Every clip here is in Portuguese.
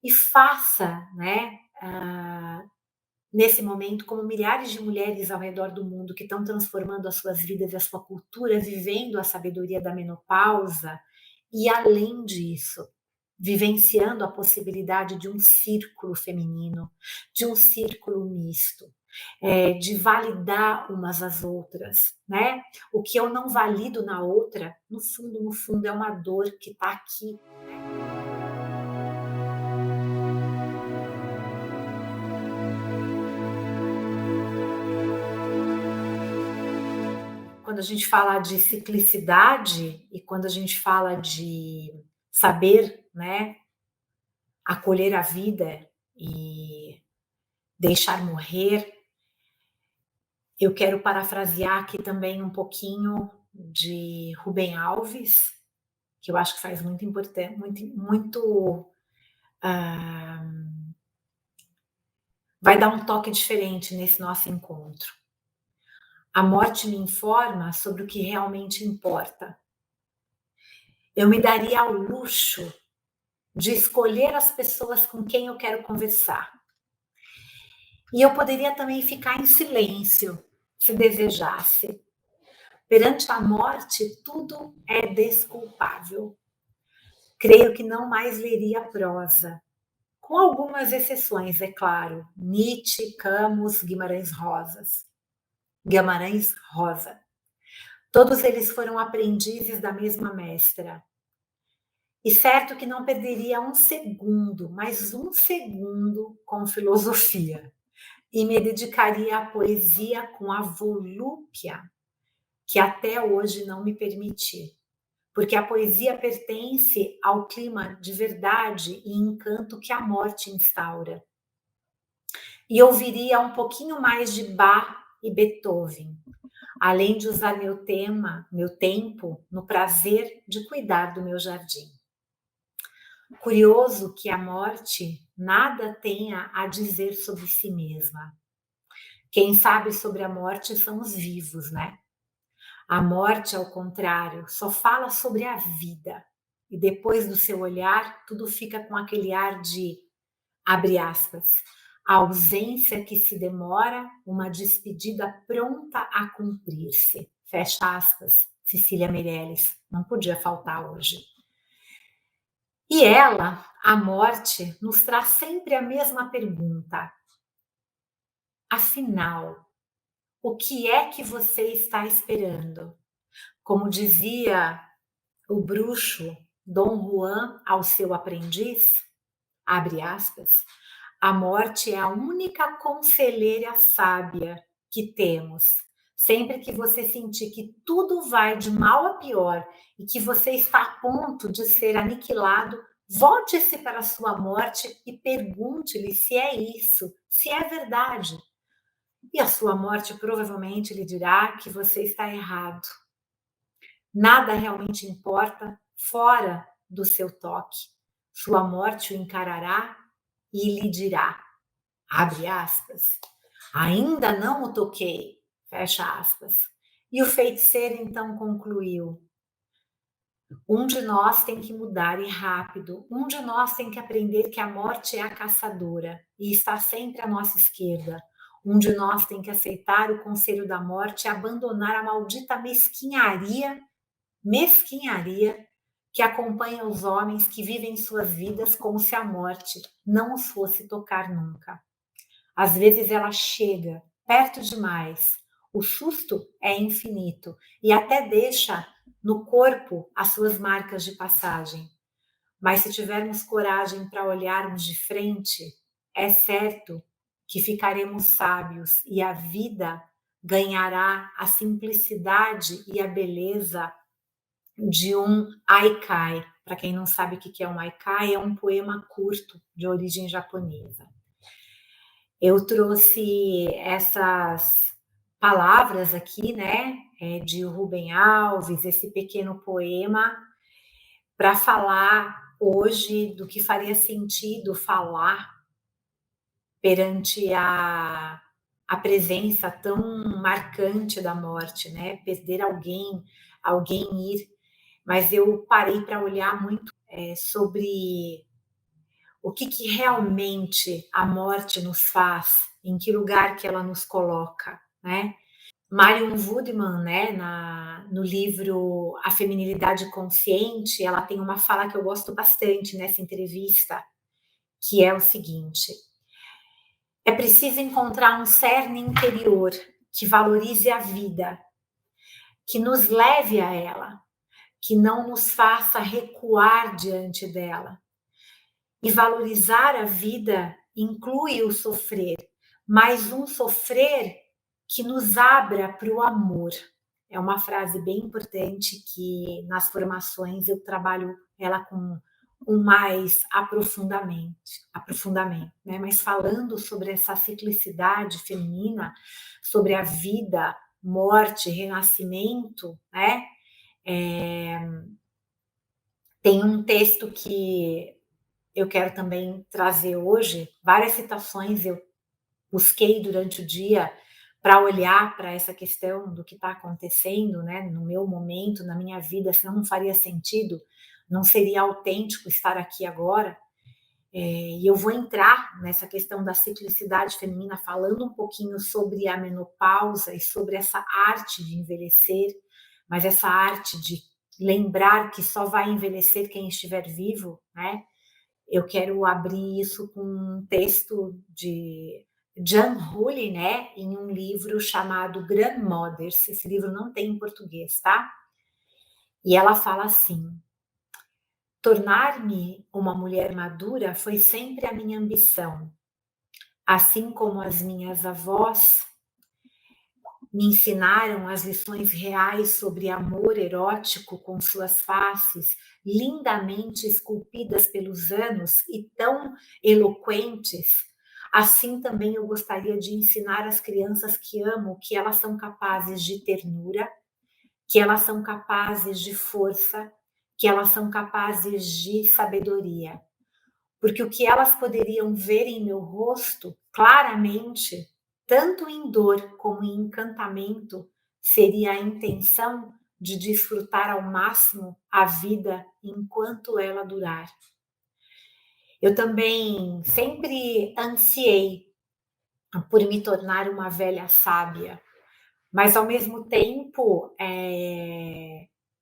e faça, né, nesse momento, como milhares de mulheres ao redor do mundo que estão transformando as suas vidas e a sua cultura, vivendo a sabedoria da menopausa, e além disso, vivenciando a possibilidade de um círculo feminino, de um círculo misto, de validar umas às outras, né? O que eu não valido na outra, no fundo, é uma dor que está aqui. Quando a gente fala de ciclicidade e quando a gente fala de saber, né, acolher a vida e deixar morrer, eu quero parafrasear aqui também um pouquinho de Rubem Alves, que eu acho que faz muito importante, ah, vai dar um toque diferente nesse nosso encontro. A morte me informa sobre o que realmente importa. Eu me daria ao luxo de escolher as pessoas com quem eu quero conversar. E eu poderia também ficar em silêncio, se desejasse. Perante a morte, tudo é desculpável. Creio que não mais leria prosa, com algumas exceções, é claro. Nietzsche, Camus, Guimarães Rosa. Todos eles foram aprendizes da mesma mestra. E certo que não perderia um segundo, mais um segundo, com filosofia. E me dedicaria à poesia com a volúpia que até hoje não me permiti. Porque a poesia pertence ao clima de verdade e encanto que a morte instaura. E ouviria um pouquinho mais de Bach e Beethoven, além de usar meu tempo, no prazer de cuidar do meu jardim. Curioso que a morte nada tenha a dizer sobre si mesma. Quem sabe sobre a morte são os vivos, né? A morte, ao contrário, só fala sobre a vida. E depois do seu olhar, tudo fica com aquele ar de, abre aspas, a ausência que se demora, uma despedida pronta a cumprir-se. Fecha aspas, Cecília Meirelles, não podia faltar hoje. E ela, a morte, nos traz sempre a mesma pergunta. Afinal, o que é que você está esperando? Como dizia o bruxo Dom Juan ao seu aprendiz, abre aspas, a morte é a única conselheira sábia que temos. Sempre que você sentir que tudo vai de mal a pior e que você está a ponto de ser aniquilado, volte-se para a sua morte e pergunte-lhe se é isso, se é verdade. E a sua morte provavelmente lhe dirá que você está errado. Nada realmente importa fora do seu toque. Sua morte o encarará e lhe dirá, abre aspas, ainda não o toquei, fecha aspas. E o feiticeiro então concluiu, um de nós tem que mudar e rápido, um de nós tem que aprender que a morte é a caçadora e está sempre à nossa esquerda. Um de nós tem que aceitar o conselho da morte e abandonar a maldita mesquinharia que acompanha os homens que vivem suas vidas como se a morte não os fosse tocar nunca. Às vezes ela chega perto demais, o susto é infinito e até deixa no corpo as suas marcas de passagem. Mas se tivermos coragem para olharmos de frente, é certo que ficaremos sábios e a vida ganhará a simplicidade e a beleza de um haikai. Para quem não sabe o que é um haikai, é um poema curto de origem japonesa. Eu trouxe essas palavras aqui, né, de Rubem Alves, esse pequeno poema, para falar hoje do que faria sentido falar perante a presença tão marcante da morte, né? Perder alguém ir. Mas eu parei para olhar muito sobre O que que realmente a morte nos faz, em que lugar que ela nos coloca, né. Marion Woodman, né, no livro A Feminilidade Consciente, ela tem uma fala que eu gosto bastante nessa entrevista, que é o seguinte: é preciso encontrar um cerne interior que valorize a vida, que nos leve a ela, que não nos faça recuar diante dela. E valorizar a vida inclui o sofrer, mas um sofrer que nos abra para o amor. É uma frase bem importante que nas formações eu trabalho ela com um mais aprofundamento, né? Mas falando sobre essa ciclicidade feminina, sobre a vida, morte, renascimento, né? É, tem um texto que eu quero também trazer hoje, várias citações eu busquei durante o dia para olhar para essa questão do que está acontecendo, né, no meu momento, na minha vida, senão não faria sentido, não seria autêntico estar aqui agora. E eu vou entrar nessa questão da ciclicidade feminina, falando um pouquinho sobre a menopausa e sobre essa arte de envelhecer, mas essa arte de lembrar que só vai envelhecer quem estiver vivo, né? Eu quero abrir isso com um texto de Jan Hooley, né, em um livro chamado Grandmothers. Esse livro não tem em português, tá? E ela fala assim: tornar-me uma mulher madura foi sempre a minha ambição. Assim como as minhas avós me ensinaram as lições reais sobre amor erótico com suas faces lindamente esculpidas pelos anos e tão eloquentes, assim também eu gostaria de ensinar às crianças que amo que elas são capazes de ternura, que elas são capazes de força, que elas são capazes de sabedoria. Porque o que elas poderiam ver em meu rosto, claramente, tanto em dor como em encantamento, seria a intenção de desfrutar ao máximo a vida enquanto ela durar. Eu também sempre ansiei por me tornar uma velha sábia, mas ao mesmo tempo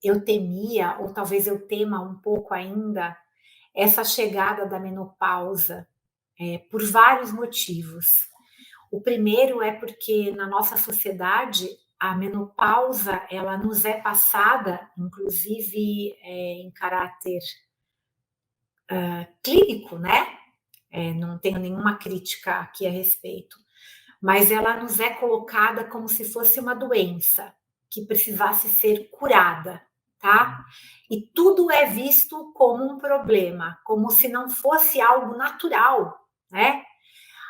eu temia, ou talvez eu tema um pouco ainda, essa chegada da menopausa, por vários motivos. O primeiro é porque na nossa sociedade a menopausa ela nos é passada, inclusive em caráter clínico, né? Não tenho nenhuma crítica aqui a respeito, mas ela nos é colocada como se fosse uma doença que precisasse ser curada, tá? E tudo é visto como um problema, como se não fosse algo natural, né?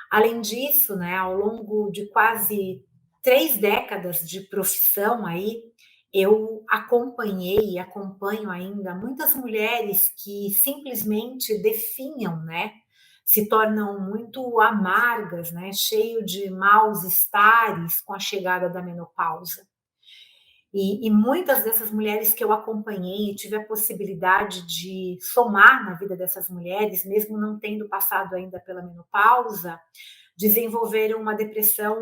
Além disso, né, ao longo de quase 3 décadas de profissão aí, eu acompanhei e acompanho ainda muitas mulheres que simplesmente definham, né, se tornam muito amargas, né, cheio de maus estares com a chegada da menopausa. E muitas dessas mulheres que eu acompanhei e tive a possibilidade de somar na vida dessas mulheres, mesmo não tendo passado ainda pela menopausa, desenvolveram uma depressão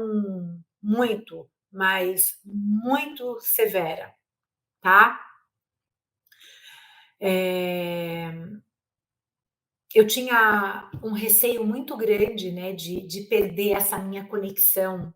muito, mas muito severa, tá? Eu tinha um receio muito grande, né, de perder essa minha conexão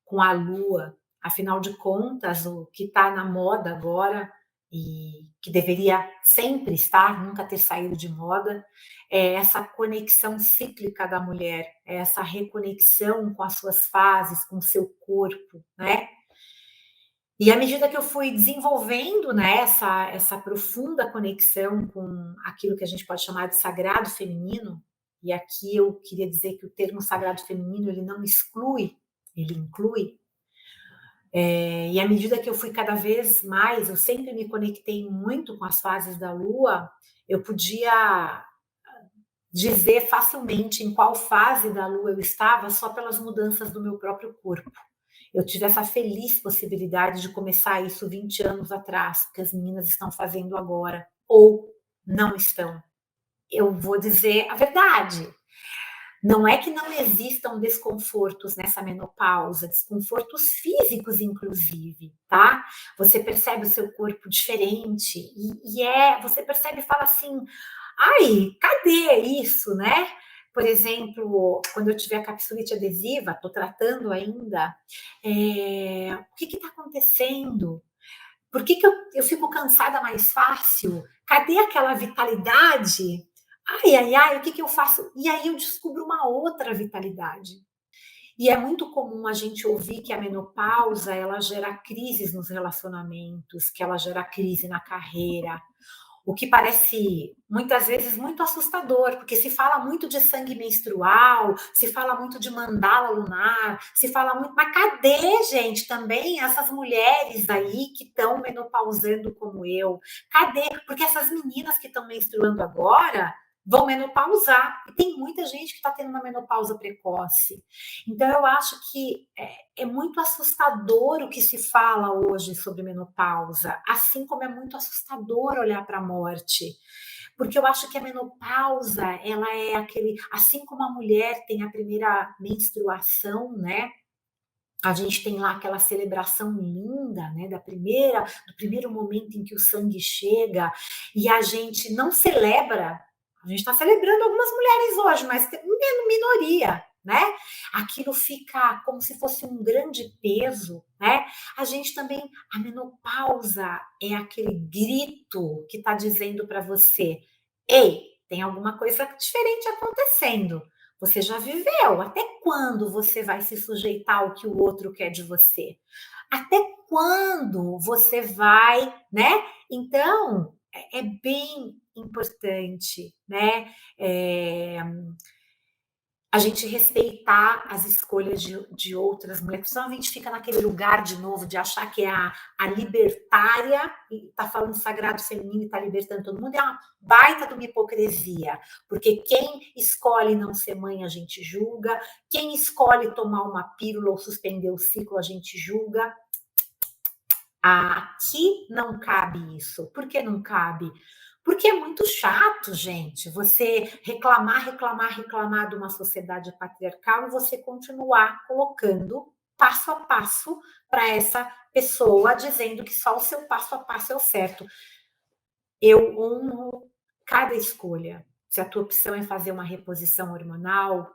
com a lua. Afinal de contas, o que está na moda agora e que deveria sempre estar, nunca ter saído de moda, é essa conexão cíclica da mulher, é essa reconexão com as suas fases, com o seu corpo, né? E à medida que eu fui desenvolvendo, né, essa profunda conexão com aquilo que a gente pode chamar de sagrado feminino, e aqui eu queria dizer que o termo sagrado feminino ele não exclui, ele inclui. E à medida que eu fui cada vez mais, eu sempre me conectei muito com as fases da Lua, eu podia dizer facilmente em qual fase da Lua eu estava só pelas mudanças do meu próprio corpo. Eu tive essa feliz possibilidade de começar isso 20 anos atrás, que as meninas estão fazendo agora, ou não estão. eu vou dizer a verdade. Não é que não existam desconfortos nessa menopausa, desconfortos físicos, inclusive, tá? Você percebe o seu corpo diferente você percebe e fala assim, ai, cadê isso, né? Por exemplo, quando eu tiver a capsulite adesiva, estou tratando ainda, o que está acontecendo? Por que, que eu fico cansada mais fácil? Cadê aquela vitalidade? Ai, ai, ai, o que, que eu faço? E aí eu descubro uma outra vitalidade. E é muito comum a gente ouvir que a menopausa ela gera crises nos relacionamentos, que ela gera crise na carreira, o que parece muitas vezes muito assustador, porque se fala muito de sangue menstrual, se fala muito de mandala lunar, se fala muito, mas cadê, gente, também essas mulheres aí que estão menopausando como eu? Cadê? Porque essas meninas que estão menstruando agora vão menopausar. E tem muita gente que está tendo uma menopausa precoce. Então, eu acho que é muito assustador o que se fala hoje sobre menopausa, assim como é muito assustador olhar para a morte. Porque eu acho que a menopausa, ela é aquele, assim como a mulher tem a primeira menstruação, né? A gente tem lá aquela celebração linda, né, do primeiro momento em que o sangue chega, e a gente não celebra, a gente está celebrando algumas mulheres hoje, mas tem minoria, né? Aquilo fica como se fosse um grande peso, né? A gente também, a menopausa é aquele grito que está dizendo para você, ei, tem alguma coisa diferente acontecendo. Você já viveu. Até quando você vai se sujeitar ao que o outro quer de você? Até quando você vai, né? Então, é bem importante, né? A gente respeitar as escolhas de outras mulheres, senão a gente fica naquele lugar de novo de achar que é a libertária e está falando sagrado feminino e está libertando todo mundo, é uma baita de uma hipocrisia, porque quem escolhe não ser mãe a gente julga, quem escolhe tomar uma pílula ou suspender o ciclo a gente julga. Aqui não cabe isso. Por que não cabe? Porque é muito chato, gente, você reclamar, reclamar, reclamar de uma sociedade patriarcal e você continuar colocando passo a passo para essa pessoa, dizendo que só o seu passo a passo é o certo. Eu honro cada escolha. Se a tua opção é fazer uma reposição hormonal,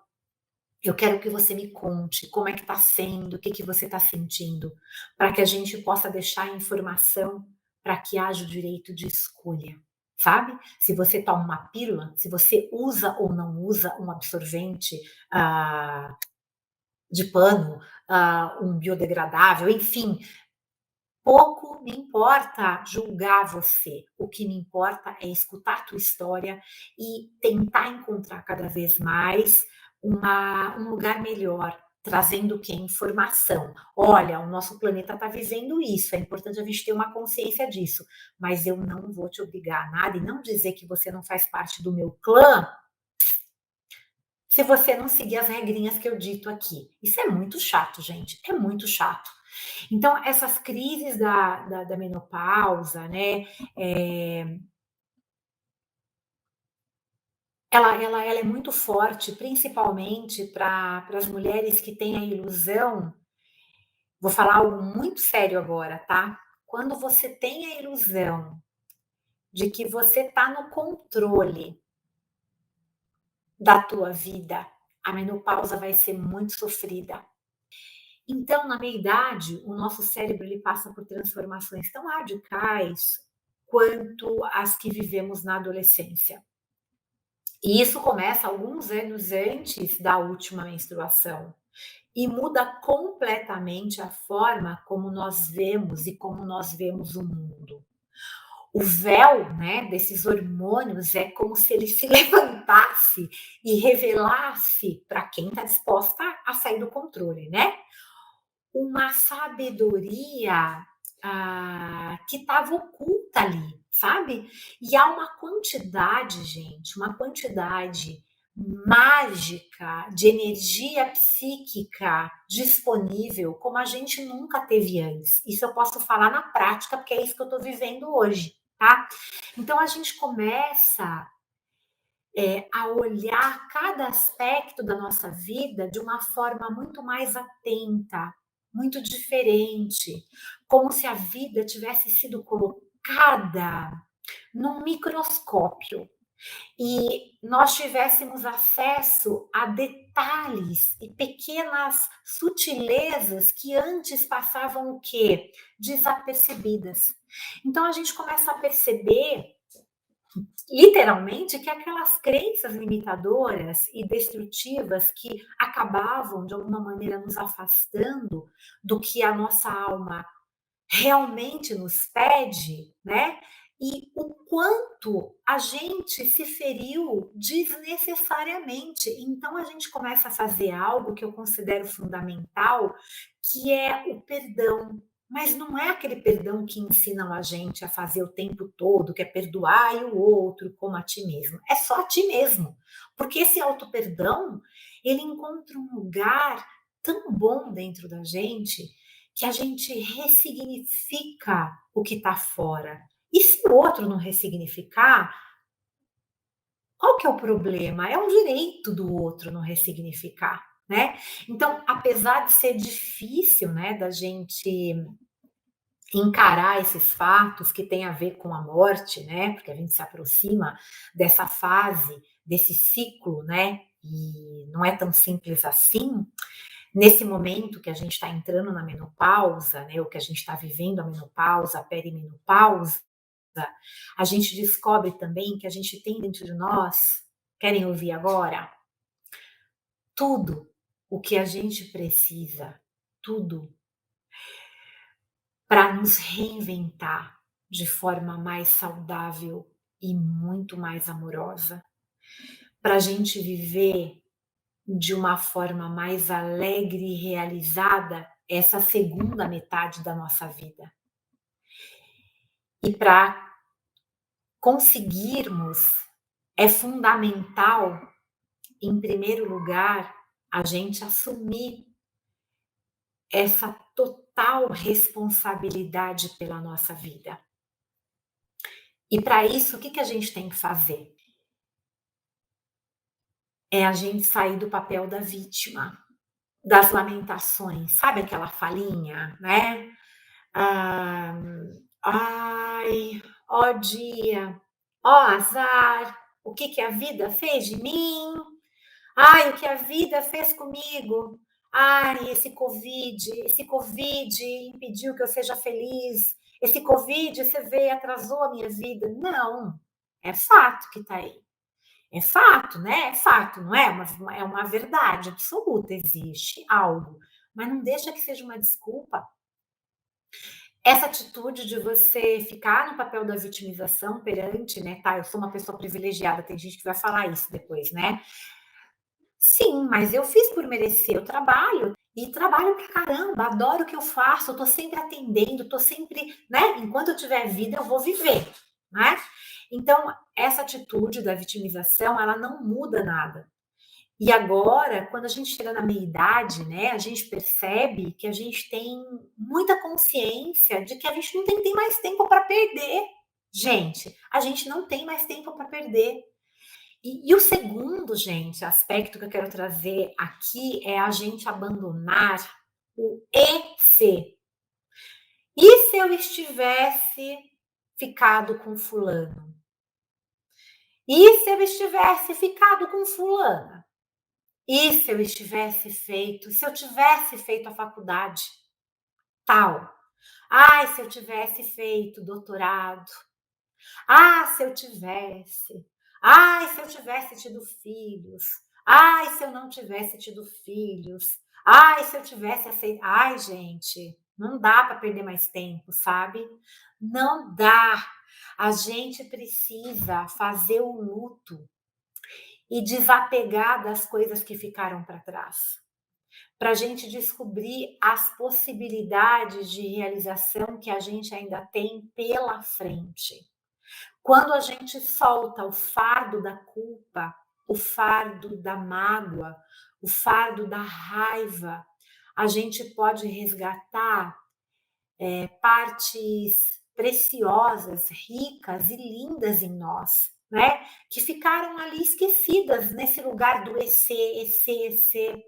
eu quero que você me conte como é que está sendo, o que, que você está sentindo, para que a gente possa deixar a informação para que haja o direito de escolha, sabe? Se você toma uma pílula, se você usa ou não usa um absorvente de pano, um biodegradável, enfim, pouco me importa julgar você. O que me importa é escutar a tua história e tentar encontrar cada vez mais um lugar melhor, trazendo o que? Informação. Olha, o nosso planeta está vivendo isso, é importante a gente ter uma consciência disso, mas eu não vou te obrigar a nada e não dizer que você não faz parte do meu clã se você não seguir as regrinhas que eu dito aqui. Isso é muito chato, gente, é muito chato. Então, essas crises da menopausa, né, ela é muito forte, principalmente para as mulheres que têm a ilusão. Vou falar algo muito sério agora, tá? Quando você tem a ilusão de que você está no controle da tua vida, a menopausa vai ser muito sofrida. Então, na meia-idade, o nosso cérebro ele passa por transformações tão radicais quanto as que vivemos na adolescência. E isso começa alguns anos antes da última menstruação e muda completamente a forma como nós vemos e como nós vemos o mundo. O véu, né, desses hormônios é como se ele se levantasse e revelasse para quem está disposta a sair do controle, né? Uma sabedoria que estava oculta ali, sabe? E há uma quantidade, gente, uma quantidade mágica de energia psíquica disponível como a gente nunca teve antes. Isso eu posso falar na prática, porque é isso que eu estou vivendo hoje, tá? Então a gente começa a olhar cada aspecto da nossa vida de uma forma muito mais atenta, muito diferente, como se a vida tivesse sido colocada num microscópio e nós tivéssemos acesso a detalhes e pequenas sutilezas que antes passavam o quê? Desapercebidas. Então a gente começa a perceber literalmente que aquelas crenças limitadoras e destrutivas que acabavam de alguma maneira nos afastando do que a nossa alma realmente nos pede, né? E o quanto a gente se feriu desnecessariamente. Então a gente começa a fazer algo que eu considero fundamental, que é o perdão. Mas não é aquele perdão que ensinam a gente a fazer o tempo todo, que é perdoar o outro como a ti mesmo. É só a ti mesmo. Porque esse auto-perdão, ele encontra um lugar tão bom dentro da gente que a gente ressignifica o que está fora. E se o outro não ressignificar, qual que é o problema? É um direito do outro não ressignificar, né? Então, apesar de ser difícil, né, da gente encarar esses fatos que têm a ver com a morte, né? Porque a gente se aproxima dessa fase, desse ciclo, né? E não é tão simples assim. Nesse momento que a gente está entrando na menopausa, né, ou que a gente está vivendo a menopausa, a perimenopausa, a gente descobre também que a gente tem dentro de nós, querem ouvir agora? Tudo o que a gente precisa, tudo para nos reinventar de forma mais saudável e muito mais amorosa, para a gente viver de uma forma mais alegre e realizada essa segunda metade da nossa vida. E para conseguirmos, é fundamental, em primeiro lugar, a gente assumir essa total responsabilidade pela nossa vida. E para isso, o que a gente tem que fazer? É a gente sair do papel da vítima, das lamentações, sabe aquela falinha, né? Ah, ai, ó dia, ó azar, o que que a vida fez de mim? Ai, o que a vida fez comigo? Ai, esse Covid impediu que eu seja feliz. Esse Covid, você vê, atrasou a minha vida. Não, é fato que está aí. É fato, né? É fato, não é? É uma verdade absoluta. Existe algo, mas não deixa que seja uma desculpa. Essa atitude de você ficar no papel da vitimização perante, né? Tá, eu sou uma pessoa privilegiada, tem gente que vai falar isso depois, né? Sim, mas eu fiz por merecer, eu trabalho e trabalho pra caramba, adoro o que eu faço, eu tô sempre atendendo, tô sempre, né? Enquanto eu tiver vida, eu vou viver, né? Então, essa atitude da vitimização, ela não muda nada. E agora, quando a gente chega na meia-idade, né, a gente percebe que a gente tem muita consciência de que a gente não tem mais tempo para perder. Gente, a gente não tem mais tempo para perder. E o segundo, gente, aspecto que eu quero trazer aqui é a gente abandonar o e se. E se eu estivesse ficado com fulano? E se eu estivesse ficado com fulana? E se eu estivesse feito, se eu tivesse feito a faculdade tal? Ai, se eu tivesse feito doutorado. Ah, se eu tivesse. Ai, se eu tivesse tido filhos. Ai, se eu não tivesse tido filhos. Ai, se eu tivesse aceito. Ai, gente, não dá para perder mais tempo, sabe? Não dá. A gente precisa fazer o luto e desapegar das coisas que ficaram para trás, para a gente descobrir as possibilidades de realização que a gente ainda tem pela frente. Quando a gente solta o fardo da culpa, o fardo da mágoa, o fardo da raiva, a gente pode resgatar partes preciosas, ricas e lindas em nós. né, que ficaram ali esquecidas nesse lugar do EC, EC, EC.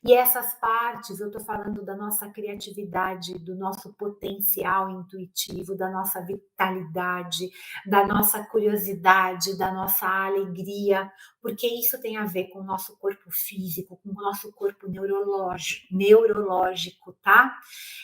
E essas partes, eu estou falando da nossa criatividade, do nosso potencial intuitivo, da nossa vitalidade, da nossa curiosidade, da nossa alegria, porque isso tem a ver com o nosso corpo físico, com o nosso corpo neurológico, tá?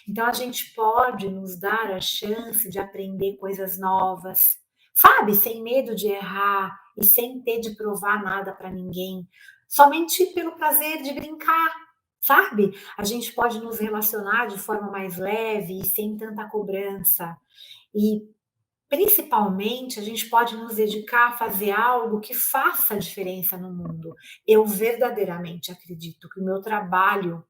Então a gente pode nos dar a chance de aprender coisas novas, sabe? Sem medo de errar e sem ter de provar nada para ninguém, somente pelo prazer de brincar, sabe? A gente pode nos relacionar de forma mais leve e sem tanta cobrança. E, principalmente, a gente pode nos dedicar a fazer algo que faça a diferença no mundo. Eu verdadeiramente acredito que o meu trabalho,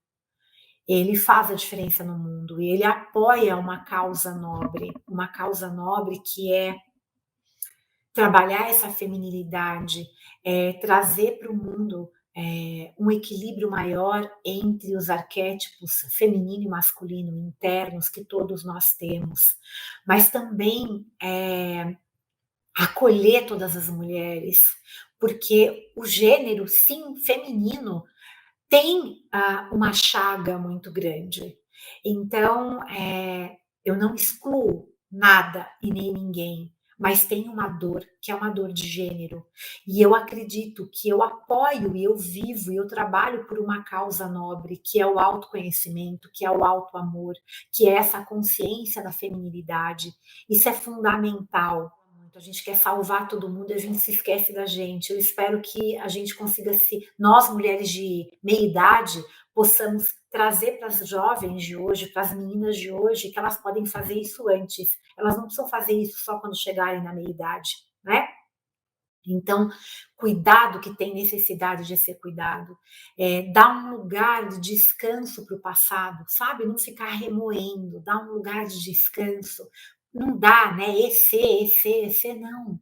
ele faz a diferença no mundo e ele apoia uma causa nobre que é trabalhar essa feminilidade, trazer para o mundo um equilíbrio maior entre os arquétipos feminino e masculino internos que todos nós temos, mas também acolher todas as mulheres, porque o gênero, sim, feminino, tem uma chaga muito grande. Então, eu não excluo nada e nem ninguém, mas tem uma dor, que é uma dor de gênero. E eu acredito que eu apoio e eu vivo e eu trabalho por uma causa nobre, que é o autoconhecimento, que é o autoamor, que é essa consciência da feminilidade. Isso é fundamental. A gente quer salvar todo mundo e a gente se esquece da gente. Eu espero que a gente consiga nós mulheres de meia idade, possamos trazer para as jovens de hoje, para as meninas de hoje, que elas podem fazer isso antes. Elas não precisam fazer isso só quando chegarem na meia idade, né? Então, cuidado que tem necessidade de ser cuidado, dar um lugar de descanso para o passado, sabe? Não ficar remoendo, dar um lugar de descanso. Não dá, né? EC, não.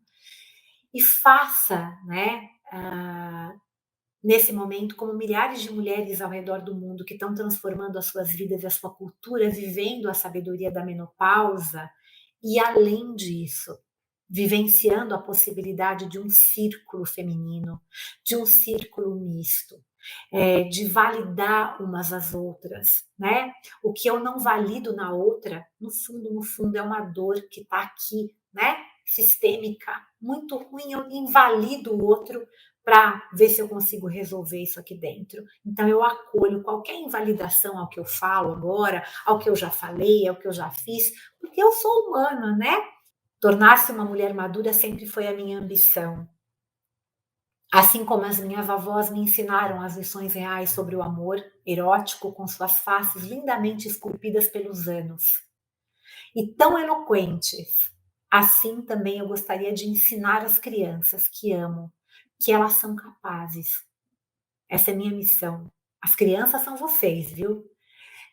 E faça, né? Nesse momento, como milhares de mulheres ao redor do mundo que estão transformando as suas vidas e a sua cultura, vivendo a sabedoria da menopausa, e além disso, vivenciando a possibilidade de um círculo feminino, de um círculo misto, de validar umas às outras, né? O que eu não valido na outra, no fundo, é uma dor que está aqui, né? Sistêmica, muito ruim, eu invalido o outro para ver se eu consigo resolver isso aqui dentro. Então, eu acolho qualquer invalidação ao que eu falo agora, ao que eu já falei, ao que eu já fiz, porque eu sou humana, né? Tornar-se uma mulher madura sempre foi a minha ambição. Assim como as minhas avós me ensinaram as lições reais sobre o amor erótico com suas faces lindamente esculpidas pelos anos e tão eloquentes, assim também eu gostaria de ensinar as crianças que amo que elas são capazes. Essa é minha missão. As crianças são vocês, viu?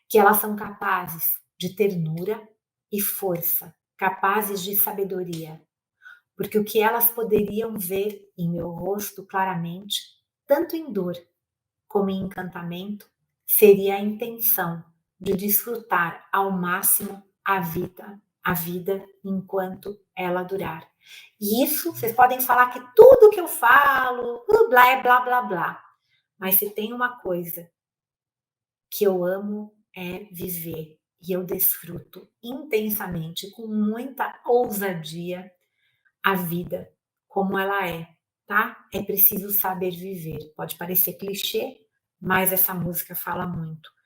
Que elas são capazes de ternura e força, capazes de sabedoria, porque o que elas poderiam ver em meu rosto claramente, tanto em dor como em encantamento, seria a intenção de desfrutar ao máximo a vida enquanto ela durar. E isso, vocês podem falar que tudo que eu falo, blá, é blá, blá, blá. Mas se tem uma coisa que eu amo é viver e eu desfruto intensamente, com muita ousadia, a vida como ela é, tá? É preciso saber viver. Pode parecer clichê, mas essa música fala muito.